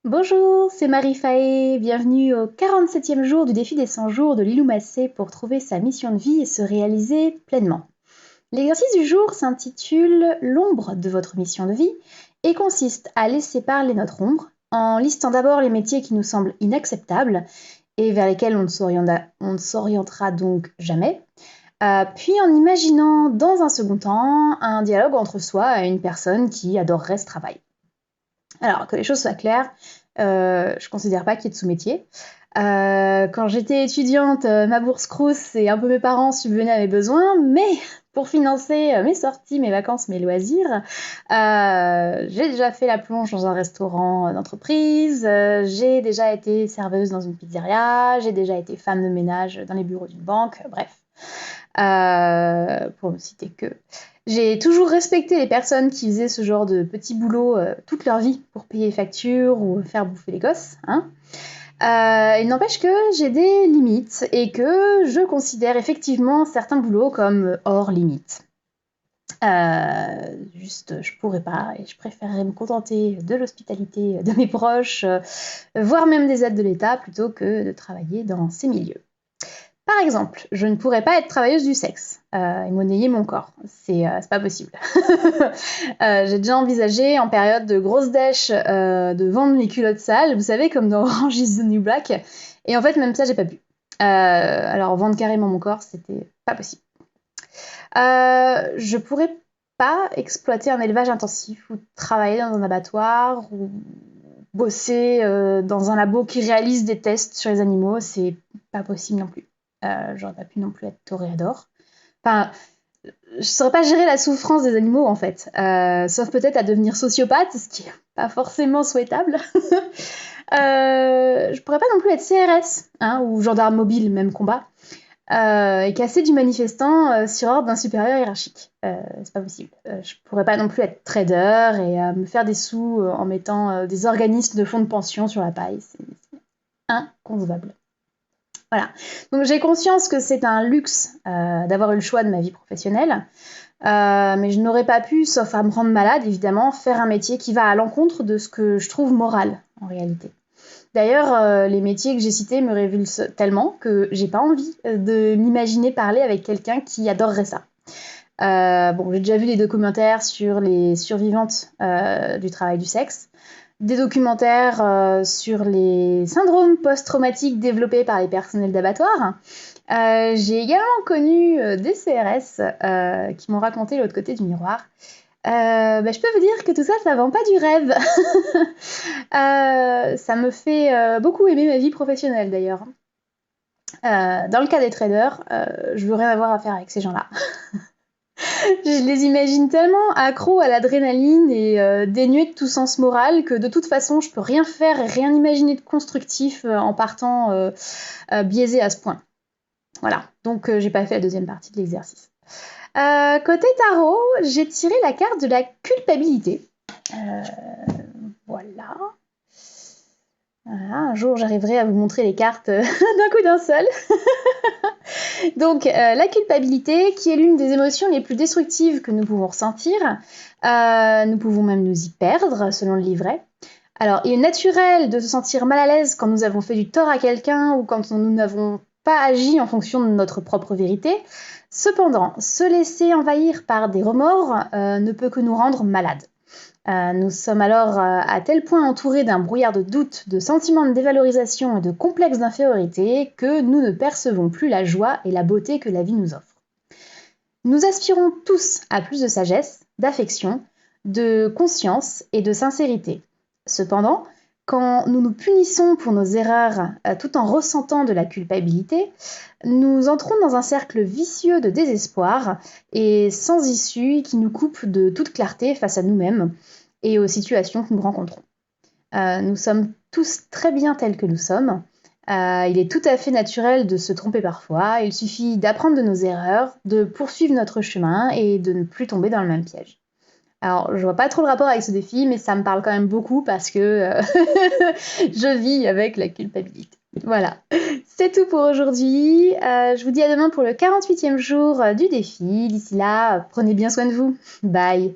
Bonjour, c'est Marie Faé. Bienvenue au 47e jour du défi des 100 jours de Lilou Massé pour trouver sa mission de vie et se réaliser pleinement. L'exercice du jour s'intitule L'ombre de votre mission de vie et consiste à laisser parler notre ombre en listant d'abord les métiers qui nous semblent inacceptables et vers lesquels on ne s'orientera donc jamais, puis en imaginant dans un second temps un dialogue entre soi et une personne qui adorerait ce travail. Alors, que les choses soient claires, je ne considère pas qu'il y ait de sous-métier. Quand j'étais étudiante, ma bourse Crous et un peu mes parents subvenaient à mes besoins, mais pour financer mes sorties, mes vacances, mes loisirs, j'ai déjà fait la plonge dans un restaurant d'entreprise, j'ai déjà été serveuse dans une pizzeria, j'ai déjà été femme de ménage dans les bureaux d'une banque, bref. Pour ne citer que. J'ai toujours respecté les personnes qui faisaient ce genre de petits boulots toute leur vie pour payer les factures ou faire bouffer les gosses. Il n'empêche que j'ai des limites et que je considère effectivement certains boulots comme hors limite. Juste, je pourrais pas et je préférerais me contenter de l'hospitalité de mes proches, voire même des aides de l'État plutôt que de travailler dans ces milieux. Par exemple, je ne pourrais pas être travailleuse du sexe et monnayer mon corps. C'est pas possible. J'ai déjà envisagé, en période de grosse dèche, de vendre mes culottes sales, vous savez, comme dans Orange is the New Black. Et en fait, même ça, j'ai pas pu. Alors, vendre carrément mon corps, c'était pas possible. Je pourrais pas exploiter un élevage intensif ou travailler dans un abattoir ou bosser dans un labo qui réalise des tests sur les animaux. C'est pas possible non plus. J'aurais pas pu non plus être toréador. Enfin, je saurais pas gérer la souffrance des animaux en fait, sauf peut-être à devenir sociopathe, ce qui est pas forcément souhaitable. Je pourrais pas non plus être CRS ou gendarme mobile, même combat, et casser du manifestant sur ordre d'un supérieur hiérarchique. C'est pas possible. Je pourrais pas non plus être trader et me faire des sous en mettant des organismes de fonds de pension sur la paille. C'est inconcevable. Voilà. Donc j'ai conscience que c'est un luxe d'avoir eu le choix de ma vie professionnelle, mais je n'aurais pas pu, sauf à me rendre malade évidemment, faire un métier qui va à l'encontre de ce que je trouve moral en réalité. D'ailleurs, les métiers que j'ai cités me révulsent tellement que j'ai pas envie de m'imaginer parler avec quelqu'un qui adorerait ça. J'ai déjà vu des documentaires sur les survivantes du travail du sexe, des documentaires sur les syndromes post-traumatiques développés par les personnels d'abattoir. J'ai également connu des CRS qui m'ont raconté l'autre côté du miroir. Je peux vous dire que tout ça, ça vend pas du rêve. Ça me fait beaucoup aimer ma vie professionnelle d'ailleurs. Dans le cas des traders, je veux rien avoir à faire avec ces gens-là. Je les imagine tellement accros à l'adrénaline et dénués de tout sens moral que de toute façon, je peux rien faire et rien imaginer de constructif en partant biaisé à ce point. Voilà, donc j'ai pas fait la deuxième partie de l'exercice. Côté tarot, j'ai tiré la carte de la culpabilité. Voilà. Un jour, j'arriverai à vous montrer les cartes d'un coup d'un seul. Donc, la culpabilité, qui est l'une des émotions les plus destructives que nous pouvons ressentir. Nous pouvons même nous y perdre, selon le livret. Alors, il est naturel de se sentir mal à l'aise quand nous avons fait du tort à quelqu'un ou quand nous n'avons pas agi en fonction de notre propre vérité. Cependant, se laisser envahir par des remords ne peut que nous rendre malades. Nous sommes alors à tel point entourés d'un brouillard de doutes, de sentiments de dévalorisation et de complexes d'infériorité que nous ne percevons plus la joie et la beauté que la vie nous offre. Nous aspirons tous à plus de sagesse, d'affection, de conscience et de sincérité. Cependant, quand nous nous punissons pour nos erreurs tout en ressentant de la culpabilité, nous entrons dans un cercle vicieux de désespoir et sans issue qui nous coupe de toute clarté face à nous-mêmes et aux situations que nous rencontrons. Nous sommes tous très bien tels que nous sommes. Il est tout à fait naturel de se tromper parfois. Il suffit d'apprendre de nos erreurs, de poursuivre notre chemin et de ne plus tomber dans le même piège. Alors, je vois pas trop le rapport avec ce défi, mais ça me parle quand même beaucoup parce que je vis avec la culpabilité. Voilà, c'est tout pour aujourd'hui. Je vous dis à demain pour le 48e jour du défi. D'ici là, prenez bien soin de vous. Bye.